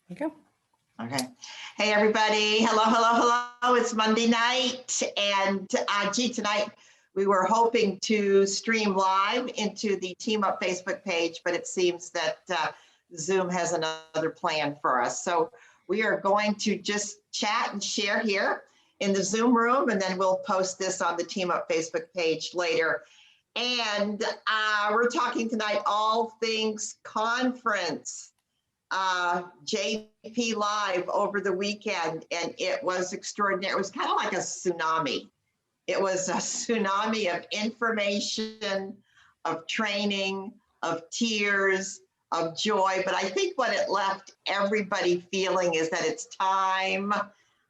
Okay. Okay. Hey, everybody. Hello, hello, hello. It's Monday night. And tonight we were hoping to stream live into the Team Up Facebook page, but it seems that Zoom has another plan for us. So we are going to just chat and share here in the Zoom room, and then we'll post this on the Team Up Facebook page later. And we're talking tonight all things conference. JP Live over the weekend, and it was extraordinary. It was kind of like a tsunami. It was a tsunami of information, of training, of tears, of joy. But I think what it left everybody feeling is that it's time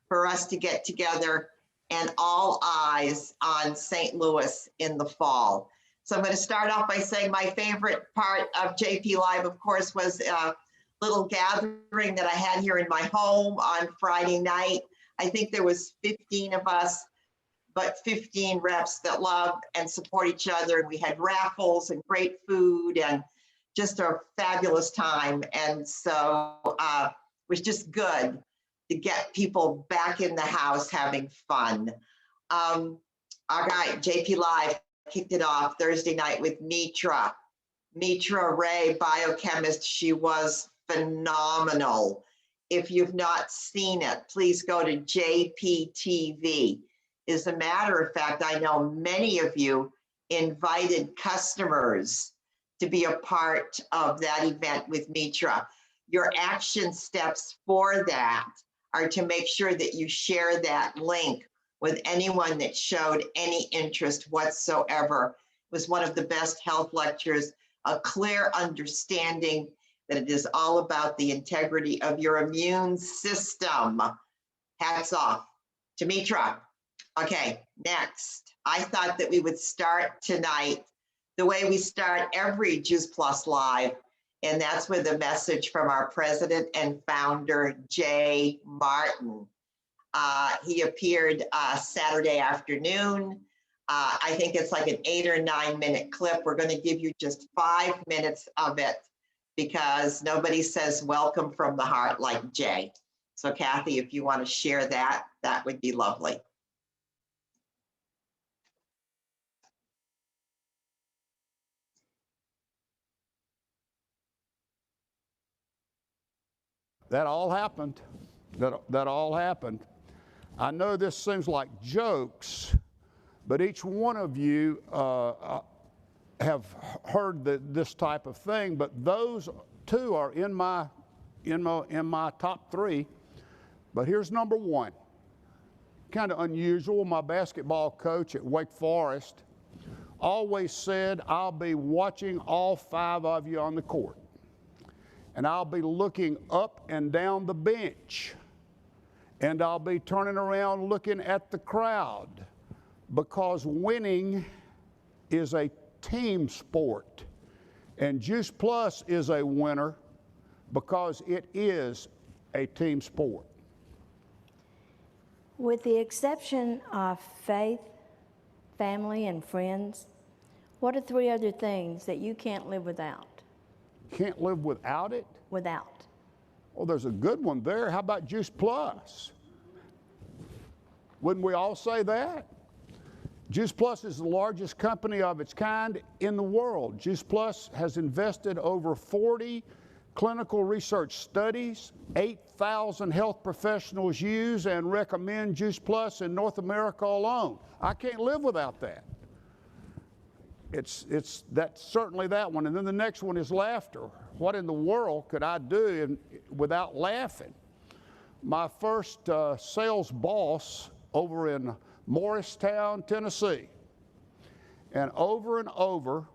for us to get together and all eyes on St. Louis in the fall. So I'm going to start off by saying my favorite part of JP Live, of course, was little gathering that I had here in my home on Friday night. I think there was 15 of us, but 15 reps that love and support each other. And we had raffles and great food and just a fabulous time. And so it was just good to get people back in the house having fun. All right, JP Live kicked it off Thursday night with Mitra Ray, biochemist. She was phenomenal. If you've not seen it, please go to JPTV. As a matter of fact, I know many of you invited customers to be a part of that event with Mitra. Your action steps for that are to make sure that you share that link with anyone that showed any interest whatsoever. It was one of the best health lectures, a clear understanding that it is all about the integrity of your immune system. Hats off to Mitra. Okay, next. I thought that we would start tonight the way we start every Juice Plus Live, and that's with a message from our president and founder, Jay Martin. He appeared Saturday afternoon. I think it's like an 8 or 9 minute clip. We're going to give you just 5 minutes of it because nobody says welcome from the heart like Jay. So Kathy, if you want to share that, that would be lovely. That all happened. That all happened. I know this seems like jokes, but each one of you have heard this type of thing, but those two are in my top 3. But here's number 1. Kind of unusual. My basketball coach at Wake Forest always said, I'll be watching all 5 of you on the court. And I'll be looking up and down the bench. And I'll be turning around looking at the crowd, because winning is a team sport. And Juice Plus is a winner because it is a team sport. With the exception of faith, family, and friends, what are 3 other things that you can't live without? Can't live without it? Without. Well, there's a good one there. How about Juice Plus? Wouldn't we all say that? Juice Plus is the largest company of its kind in the world. Juice Plus has invested over 40 clinical research studies. 8,000 health professionals use and recommend Juice Plus in North America alone. I can't live without that. That's certainly that one. And then the next one is laughter. What in the world could I do without laughing? My first sales boss over in Morristown, Tennessee, and over and over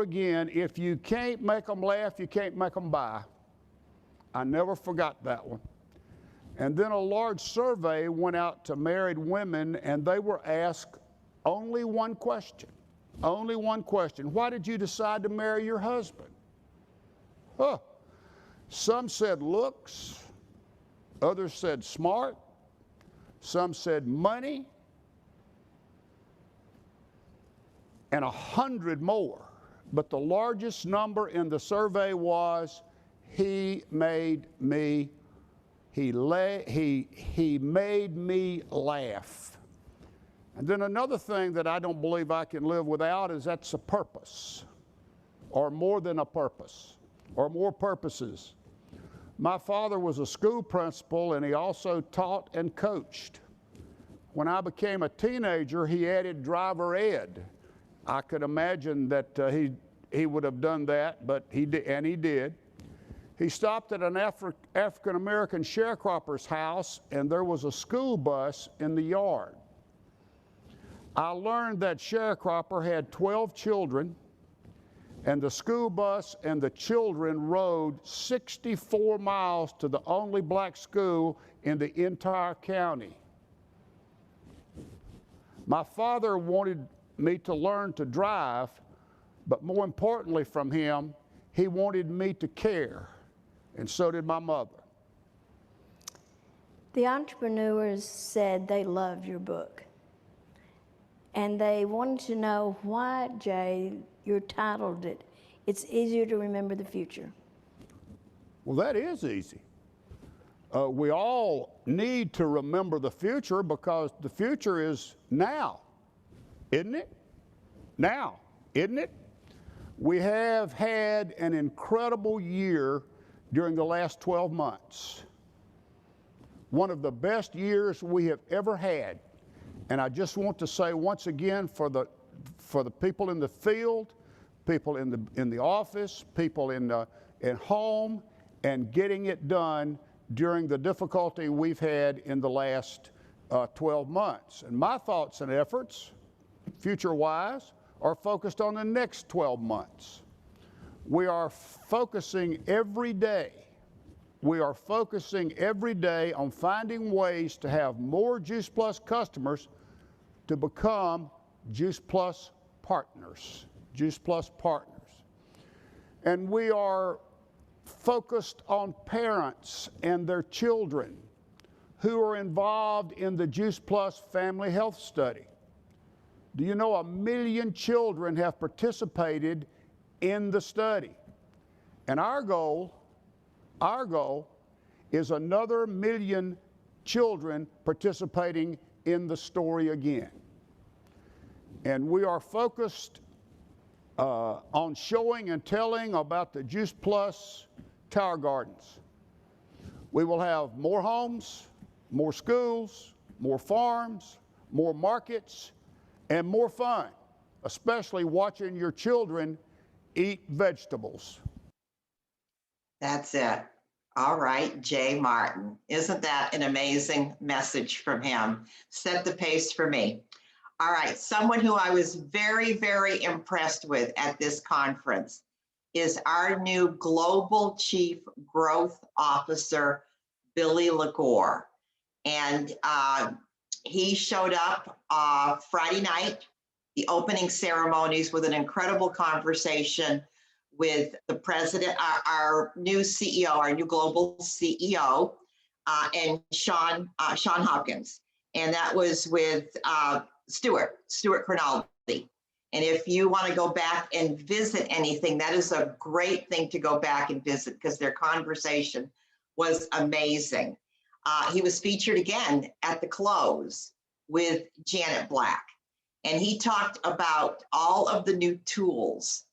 again, if you can't make them laugh, you can't make them buy. I never forgot that one. And then a large survey went out to married women, and they were asked only one question. Only one question. Why did you decide to marry your husband? Huh. Some said looks. Others said smart. Some said money. And 100 more but the largest number in the survey was, he made me laugh. And then another thing that I don't believe I can live without is that's a purpose, or more than a purpose, or more purposes. My father was a school principal, and he also taught and coached. When I became a teenager, he added driver ed. I could imagine that he would have done that, but he did, and he did. He stopped at an African-American sharecropper's house, and there was a school bus in the yard. I learned that sharecropper had 12 children, and the school bus and the children rode 64 miles to the only black school in the entire county. My father wanted me to learn to drive, but more importantly from him, he wanted me to care, and so did my mother. The entrepreneurs said they loved your book, and they wanted to know why, Jay, you titled it, "It's Easier to Remember the Future." Well, that is easy. We all need to remember the future because the future is now, isn't it? Now, isn't it? We have had an incredible year during the last 12 months. One of the best years we have ever had. And I just want to say once again, for the people in the field, people in the office, people at home, and getting it done during the difficulty we've had in the last 12 months. And my thoughts and efforts, future-wise, are focused on the next 12 months. We are focusing every day. We are focusing every day on finding ways to have more Juice Plus customers to become Juice Plus partners. Juice Plus partners. And we are focused on parents and their children who are involved in the Juice Plus Family Health Study. Do you know 1 million children have participated in the study? And our goal is another 1 million children participating in the story again. And we are focused on showing and telling about the Juice Plus Tower Gardens. We will have more homes, more schools, more farms, more markets, and more fun, especially watching your children eat vegetables. That's it. All right, Jay Martin. Isn't that an amazing message from him? Set the pace for me. All right, someone who I was very, very impressed with at this conference is our new Global Chief Growth Officer, Billy Legore. And he showed up Friday night, the opening ceremonies, with an incredible conversation with the president, our new CEO, our new global CEO, and Sean Hopkins. And that was with Stuart Crownaldi. And if you want to go back and visit anything, that is a great thing to go back and visit because their conversation was amazing. He was featured again at the close with Janet Black. And he talked about all of the new tools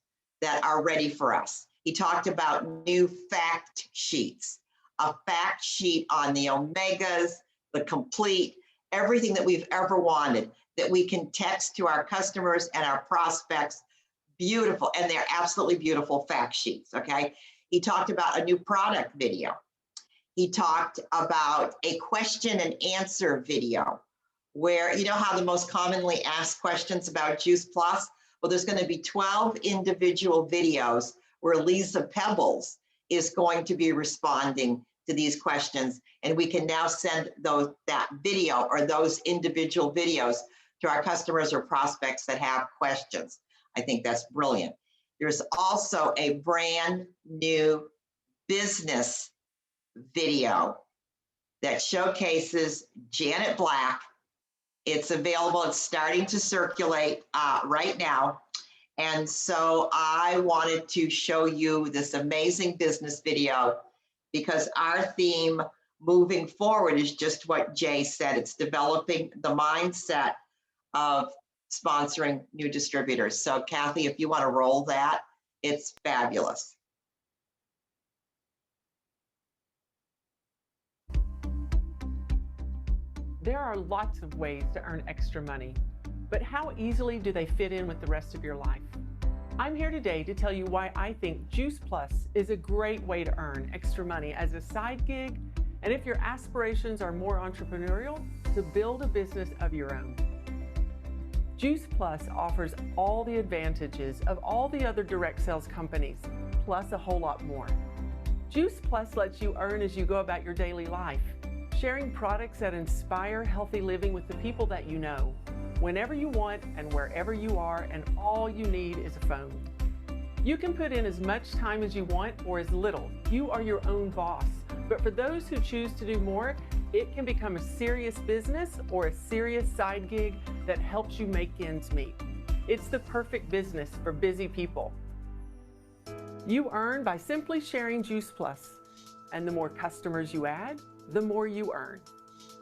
that are ready for us. He talked about new fact sheets, a fact sheet on the omegas, the complete, everything that we've ever wanted that we can text to our customers and our prospects. Beautiful, and they're absolutely beautiful fact sheets, okay? He talked about a new product video. He talked about a question and answer video where, you know how the most commonly asked questions about Juice Plus? Well, there's going to be 12 individual videos where Lisa Pebbles is going to be responding to these questions. And we can now send that video or those individual videos to our customers or prospects that have questions. I think that's brilliant. There's also a brand new business video that showcases Janet Black. It's available. It's starting to circulate right now. And so I wanted to show you this amazing business video because our theme moving forward is just what Jay said. It's developing the mindset of sponsoring new distributors. So Kathy, if you want to roll that, it's fabulous. There are lots of ways to earn extra money, but how easily do they fit in with the rest of your life? I'm here today to tell you why I think Juice Plus is a great way to earn extra money as a side gig, and if your aspirations are more entrepreneurial, to build a business of your own. Juice Plus offers all the advantages of all the other direct sales companies, plus a whole lot more. Juice Plus lets you earn as you go about your daily life, sharing products that inspire healthy living with the people that you know, whenever you want and wherever you are, and all you need is a phone. You can put in as much time as you want or as little. You are your own boss. But for those who choose to do more, it can become a serious business or a serious side gig that helps you make ends meet. It's the perfect business for busy people. You earn by simply sharing Juice Plus, and the more customers you add, the more you earn.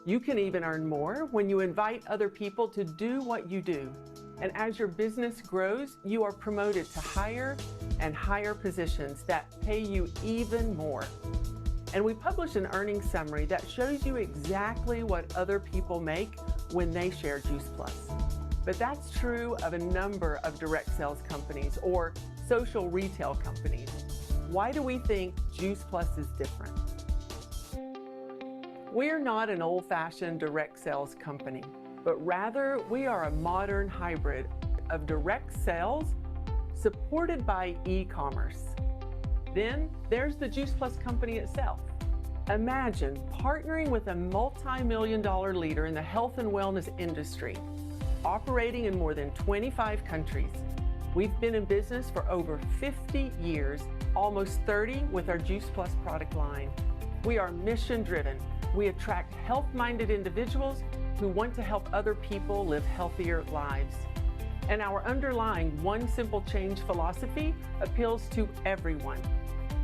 You can even earn more when you invite other people to do what you do. And as your business grows, you are promoted to higher and higher positions that pay you even more. And we publish an earnings summary that shows you exactly what other people make when they share Juice Plus. But that's true of a number of direct sales companies or social retail companies. Why do we think Juice Plus is different? We're not an old-fashioned direct sales company, but rather we are a modern hybrid of direct sales supported by e-commerce. Then there's the Juice Plus company itself. Imagine partnering with a multi-million-dollar leader in the health and wellness industry, operating in more than 25 countries. We've been in business for over 50 years, almost 30 with our Juice Plus product line. We are mission-driven. We attract health-minded individuals who want to help other people live healthier lives. And our underlying one simple change philosophy appeals to everyone.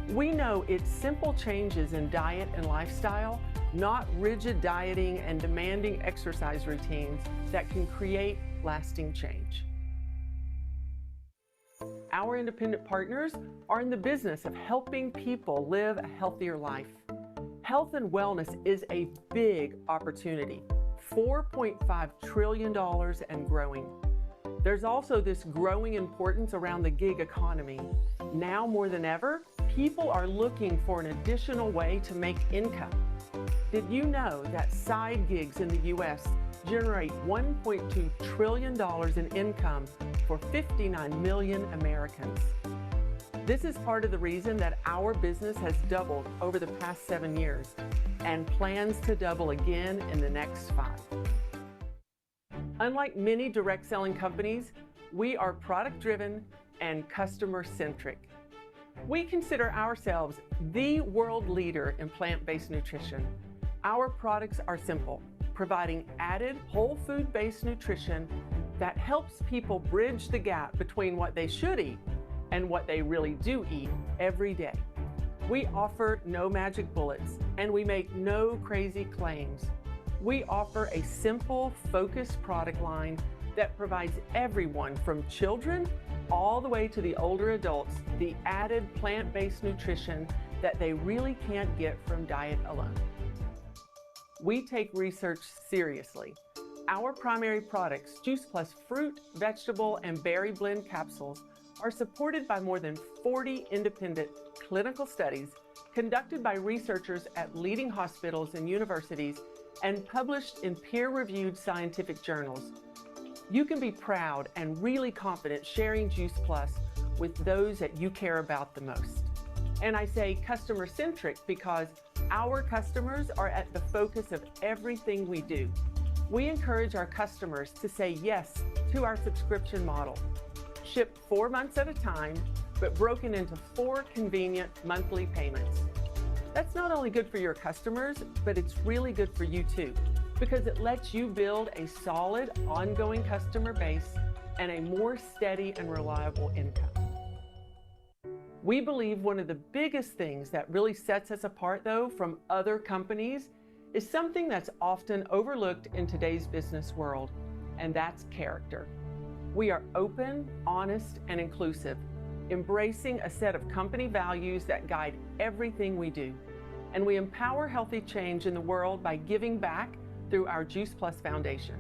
We know it's simple changes in diet and lifestyle, not rigid dieting and demanding exercise routines, that can create lasting change. Our independent partners are in the business of helping people live a healthier life. Health and wellness is a big opportunity, $4.5 trillion and growing. There's also this growing importance around the gig economy. Now more than ever, people are looking for an additional way to make income. Did you know that side gigs in the U.S. generate $1.2 trillion in income for 59 million Americans? This is part of the reason that our business has doubled over the past 7 years and plans to double again in the next 5. Unlike many direct selling companies, we are product-driven and customer-centric. We consider ourselves the world leader in plant-based nutrition. Our products are simple, providing added whole food-based nutrition that helps people bridge the gap between what they should eat and what they really do eat every day. We offer no magic bullets, and we make no crazy claims. We offer a simple, focused product line that provides everyone from children all the way to the older adults the added plant-based nutrition that they really can't get from diet alone. We take research seriously. Our primary products, Juice Plus fruit, vegetable, and berry blend capsules, are supported by more than 40 independent clinical studies conducted by researchers at leading hospitals and universities and published in peer-reviewed scientific journals. You can be proud and really confident sharing Juice Plus with those that you care about the most. And I say customer-centric because our customers are at the focus of everything we do. We encourage our customers to say yes to our subscription model, shipped 4 months at a time, but broken into 4 convenient monthly payments. That's not only good for your customers, but it's really good for you too, because it lets you build a solid, ongoing customer base and a more steady and reliable income. We believe one of the biggest things that really sets us apart, though, from other companies is something that's often overlooked in today's business world, and that's character. We are open, honest, and inclusive, embracing a set of company values that guide everything we do. And we empower healthy change in the world by giving back through our Juice Plus Foundation.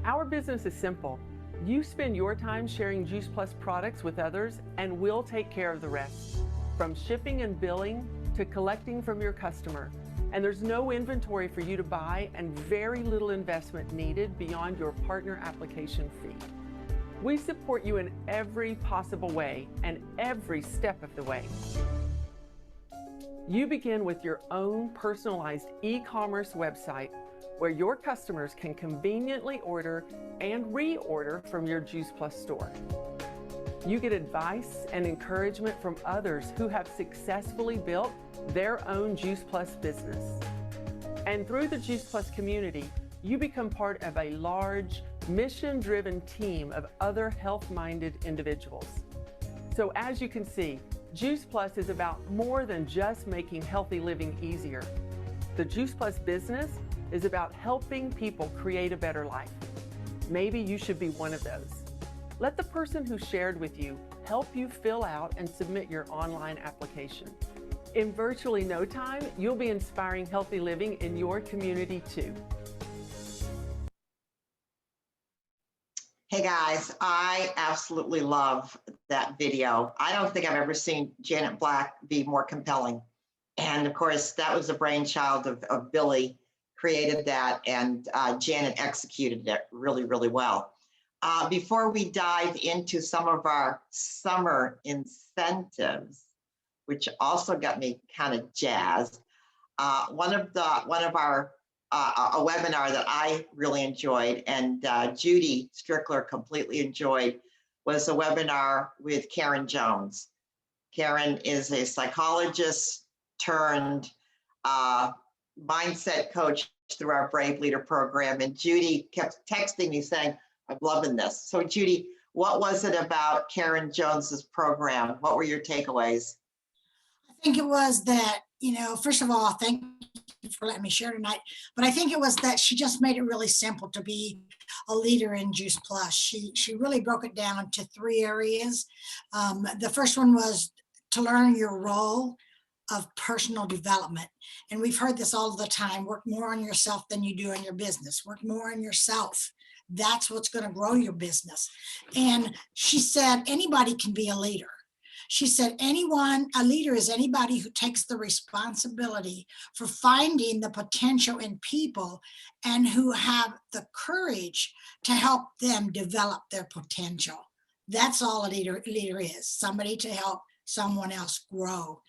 Our business is simple. You spend your time sharing Juice Plus products with others, and we'll take care of the rest, from shipping and billing to collecting from your customer. And there's no inventory for you to buy and very little investment needed beyond your partner application fee. We support you in every possible way and every step of the way. You begin with your own personalized e-commerce website where your customers can conveniently order and reorder from your Juice Plus store. You get advice and encouragement from others who have successfully built their own Juice Plus business. And through the Juice Plus community, you become part of a large, mission-driven team of other health-minded individuals. So as you can see, Juice Plus is about more than just making healthy living easier. The Juice Plus business is about helping people create a better life. Maybe you should be one of those. Let the person who shared with you help you fill out and submit your online application. In virtually no time, you'll be inspiring healthy living in your community too. Hey guys, I absolutely love that video. I don't think I've ever seen Janet Black be more compelling. And of course, that was the brainchild of Billy, created that, and Janet executed it really, really well. Before we dive into some of our summer incentives, which also got me kind of jazzed, one of our a webinar that I really enjoyed, and Judy Strickler completely enjoyed, was a webinar with Karen Jones. Karen is a psychologist turned mindset coach through our Brave Leader program. And Judy kept texting me saying, I'm loving this. So Judy, what was it about Karen Jones's program? What were your takeaways? I think it was that, first of all, thank you for letting me share tonight, but I think it was that she just made it really simple to be a leader in Juice Plus. She really broke it down to 3 areas. The first one was to learn your role of personal development. And we've heard this all the time, work more on yourself than you do on your business, work more on yourself. That's what's going to grow your business. And she said, anybody can be a leader. She said, a leader is anybody who takes the responsibility for finding the potential in people and who have the courage to help them develop their potential. That's all a leader is, somebody to help someone else grow.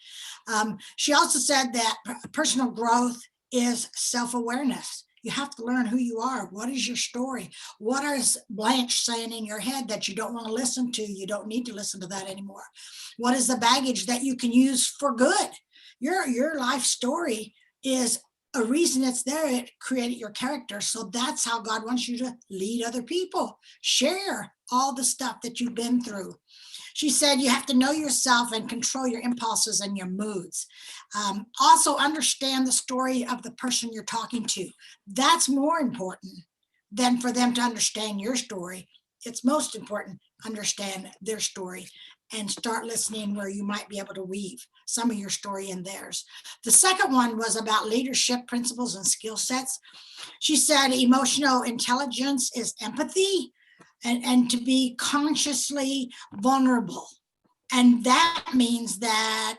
She also said that personal growth is self-awareness. You have to learn who you are. What is your story? What is Blanche saying in your head that you don't want to listen to? You don't need to listen to that anymore. What is the baggage that you can use for good? Your life story is a reason it's there. It created your character. So that's how God wants you to lead other people. Share all the stuff that you've been through. She said you have to know yourself and control your impulses and your moods. Also understand the story of the person you're talking to. That's more important than for them to understand your story. It's most important, understand their story and start listening where you might be able to weave some of your story in theirs. The second one was about leadership principles and skill sets. She said emotional intelligence is empathy, and to be consciously vulnerable. And that means that,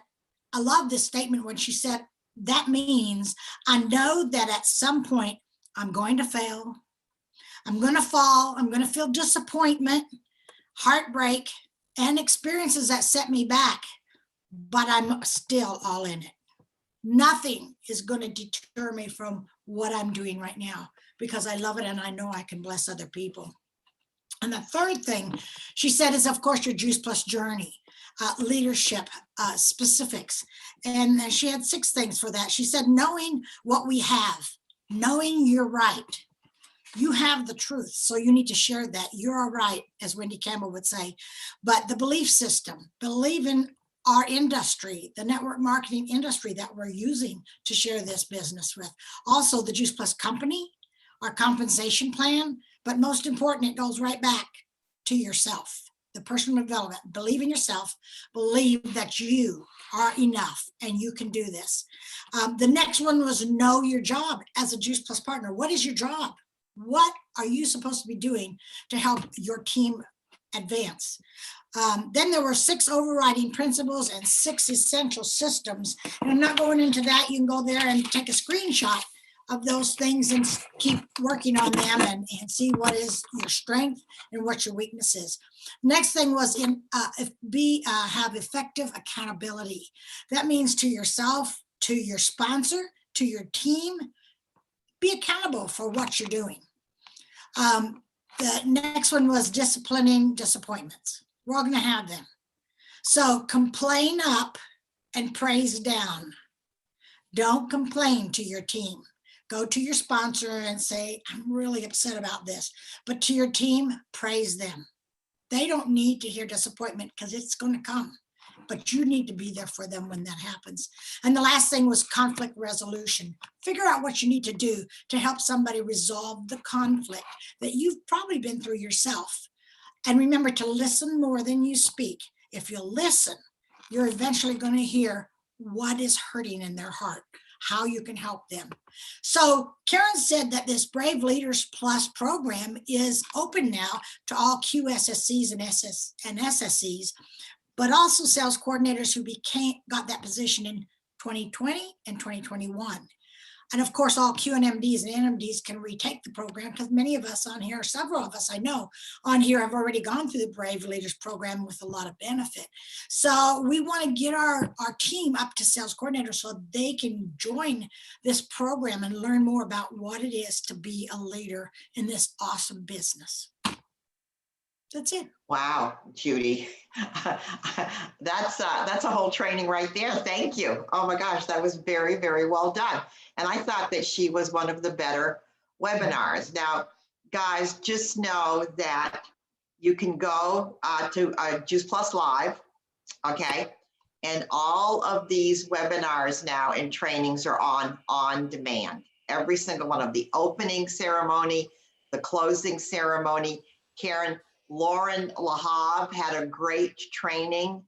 I love this statement when she said, that means I know that at some point I'm going to fail, I'm going to fall, I'm going to feel disappointment, heartbreak, and experiences that set me back, but I'm still all in it. Nothing is going to deter me from what I'm doing right now because I love it and I know I can bless other people. And the third thing she said is, of course, your Juice Plus journey, leadership, specifics. And she had 6 things for that. She said, knowing what we have, knowing you're right, You have the truth, so you need to share that. You're all right, as Wendy Campbell would say. But the belief system, believe in our industry, the network marketing industry that we're using to share this business with. Also, the Juice Plus company, our compensation plan, but most important, it goes right back to yourself, the personal development. Believe in yourself, believe that you are enough and you can do this. The next one was know your job as a Juice Plus partner. What is your job? What are you supposed to be doing to help your team advance? Then there were 6 overriding principles and 6 essential systems. And I'm not going into that. You can go there and take a screenshot of those things and keep working on them and see what is your strength and what your weakness is. Next thing was have effective accountability. That means to yourself, to your sponsor, to your team. Be accountable for what you're doing. The next one was disciplining disappointments. We're all going to have them. So complain up and praise down. Don't complain to your team. Go to your sponsor and say, I'm really upset about this. But to your team, praise them. They don't need to hear disappointment because it's going to come. But you need to be there for them when that happens. And the last thing was conflict resolution. Figure out what you need to do to help somebody resolve the conflict that you've probably been through yourself. And remember to listen more than you speak. If you listen, you're eventually going to hear what is hurting in their heart, how you can help them. So Karen said that this Brave Leaders Plus program is open now to all QSSCs and SSCs, but also sales coordinators who got that position in 2020 and 2021. And of course, all QNMDs and NMDs can retake the program because many of us on here, several of us I know on here have already gone through the Brave Leaders program with a lot of benefit. So we want to get our team up to sales coordinators so they can join this program and learn more about what it is to be a leader in this awesome business. That's it. Wow, Judy. That's a whole training right there. Thank you. Oh my gosh, that was very, very well done. And I thought that she was one of the better webinars. Now, guys, just know that you can go to Juice Plus Live, okay? And all of these webinars now and trainings are on demand. Every single one of the opening ceremony, the closing ceremony. Lauren Lahav had a great training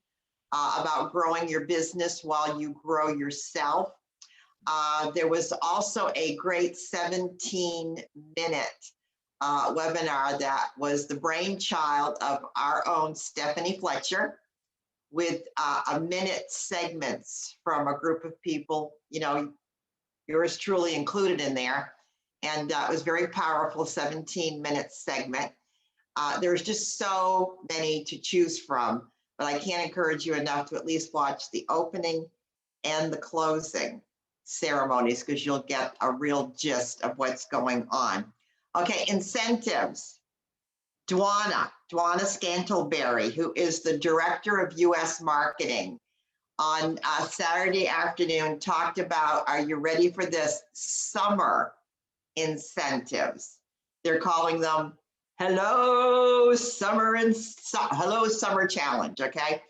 about growing your business while you grow yourself. There was also a great 17-minute webinar that was the brainchild of our own Stephanie Fletcher with a minute segments from a group of people, you know, yours truly included in there. And it was very powerful 17-minute segment. There's just so many to choose from, but I can't encourage you enough to at least watch the opening and the closing ceremonies because you'll get a real gist of what's going on. Okay, incentives. Dwana Scantleberry, who is the director of US marketing, on Saturday afternoon talked about, are you ready for this? Summer incentives. They're calling them Hello Summer Challenge, okay?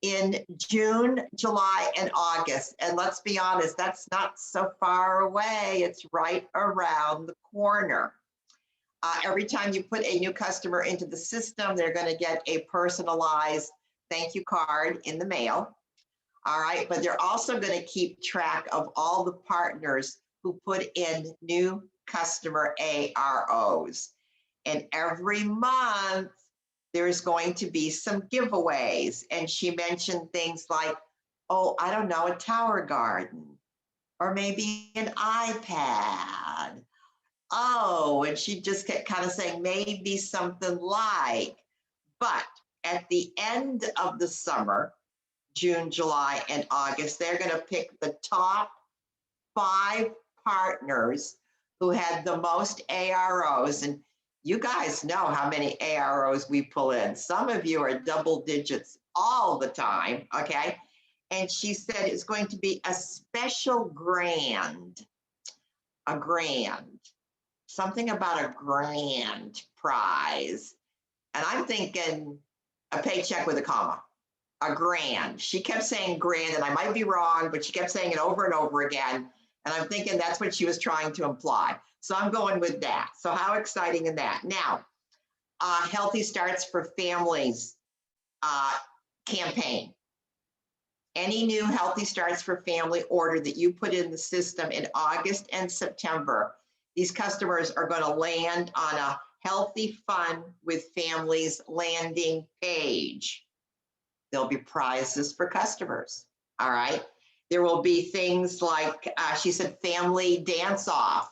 In June, July, and August. And let's be honest, that's not so far away. It's right around the corner. Every time you put a new customer into the system, they're going to get a personalized thank you card in the mail. All right, but they're also going to keep track of all the partners who put in new customer AROs. And every month, there's going to be some giveaways. And she mentioned things like, oh, I don't know, a tower garden, or maybe an iPad. Oh, and she just kept kind of saying maybe something like, but at the end of the summer, June, July, and August, they're going to pick the top 5 partners who had the most AROs. And you guys know how many AROs we pull in. Some of you are double digits all the time, okay? And she said it's going to be a special grand, a grand. something about a grand prize. And I'm thinking a paycheck with a comma, a grand. She kept saying grand, and I might be wrong, but she kept saying it over and over again. And I'm thinking that's what she was trying to imply. So I'm going with that. So how exciting is that? Now, Healthy Starts for Families campaign. Any new Healthy Starts for Family order that you put in the system in August and September, these customers are going to land on a Healthy Fun with Families landing page. There'll be prizes for customers. All right. There will be things like, she said, family dance-off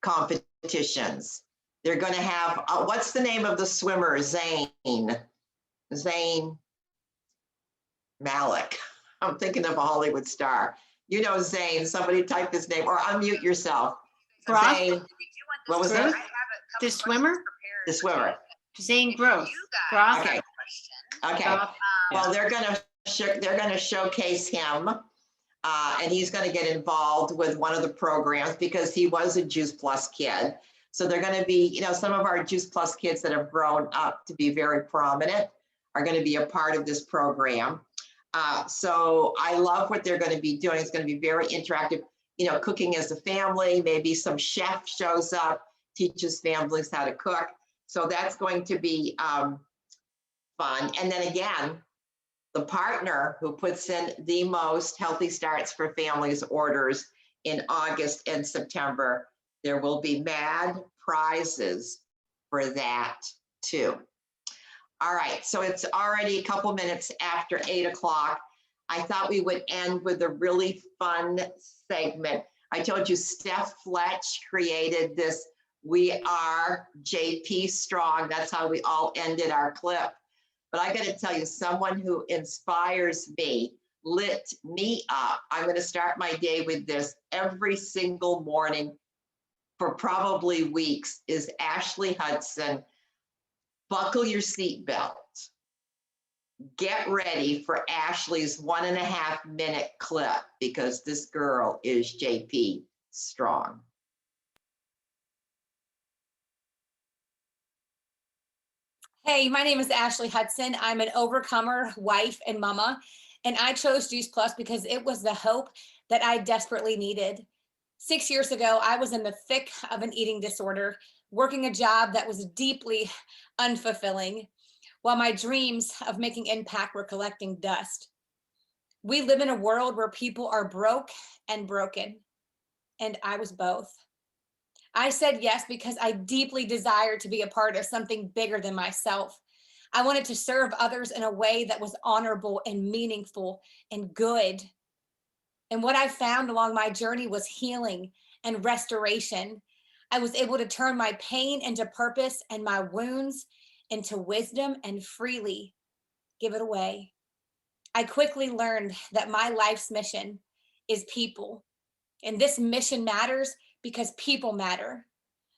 competitions. They're going to have, what's the name of the swimmer? Zayn Malik. I'm thinking of a Hollywood star. You know Zayn, somebody type his name or unmute yourself. Zayn, what was that? The swimmer? The swimmer. Zane Gross. Gross. Okay. Okay. Well, they're going to showcase him, and he's going to get involved with one of the programs because he was a Juice Plus kid. So they're going to be, you know, some of our Juice Plus kids that have grown up to be very prominent are going to be a part of this program. So I love what they're going to be doing. It's going to be very interactive, you know, cooking as a family. Maybe some chef shows up, teaches families how to cook. So that's going to be fun. And then again, the partner who puts in the most Healthy Starts for Families orders in August and September, there will be mad prizes for that too. All right, so it's already a couple minutes after 8 o'clock. I thought we would end with a really fun segment. I told you Steph Fletch created this We Are JP Strong. That's how we all ended our clip. But I got to tell you, someone who inspires me, lit me up. I'm going to start my day with this every single morning for probably weeks, is Ashley Hudson. Buckle your seatbelt. Get ready for Ashley's 1.5 minute clip because this girl is JP Strong. Hey, my name is Ashley Hudson. I'm an overcomer, wife, and mama, and I chose Juice Plus because it was the hope that I desperately needed. 6 years ago, I was in the thick of an eating disorder, working a job that was deeply unfulfilling, while my dreams of making impact were collecting dust. We live in a world where people are broke and broken, and I was both. I said yes because I deeply desired to be a part of something bigger than myself. I wanted to serve others in a way that was honorable and meaningful and good. And what I found along my journey was healing and restoration. I was able to turn my pain into purpose and my wounds into wisdom and freely give it away. I quickly learned that my life's mission is people. And this mission matters because people matter.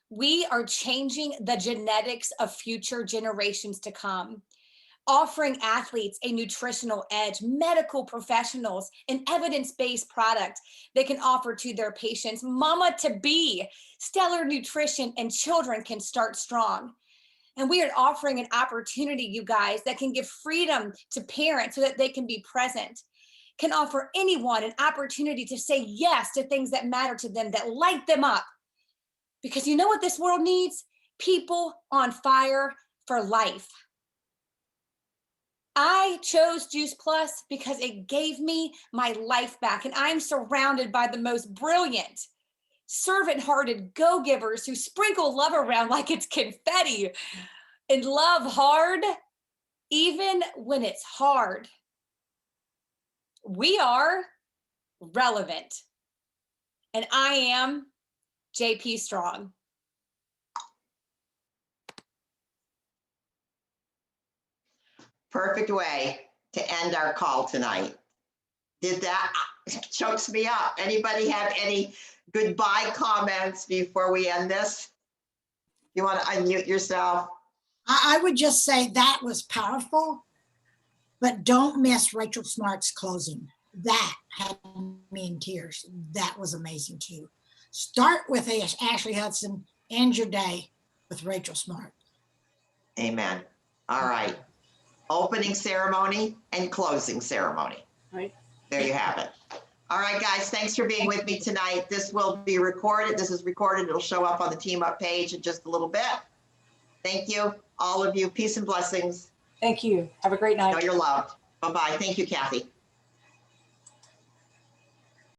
We are changing the genetics of future generations to come, offering athletes a nutritional edge, medical professionals an evidence-based product they can offer to their patients, mama to be, stellar nutrition, and children can start strong. And we are offering an opportunity, you guys, that can give freedom to parents so that they can be present, can offer anyone an opportunity to say yes to things that matter to them, that light them up. Because you know what this world needs? People on fire for life. I chose Juice Plus because it gave me my life back, and I'm surrounded by the most brilliant, servant-hearted go-givers who sprinkle love around like it's confetti and love hard, even when it's hard. We are relevant, and I am JP Strong. Perfect way to end our call tonight. Did that? Chokes me up. Anybody have any goodbye comments before we end this? You want to unmute yourself? I would just say that was powerful, but don't miss Rachel Smart's closing. That had me in tears. That was amazing too. Start with Ashley Hudson, end your day with Rachel Smart. Amen. All right. Opening ceremony and closing ceremony. Right. There you have it. All right, guys, thanks for being with me tonight. This will be recorded. This is recorded. It'll show up on the Team Up page in just a little bit. Thank you, all of you. Peace and blessings. Thank you. Have a great night. Know you're loved. Bye-bye. Thank you, Kathy.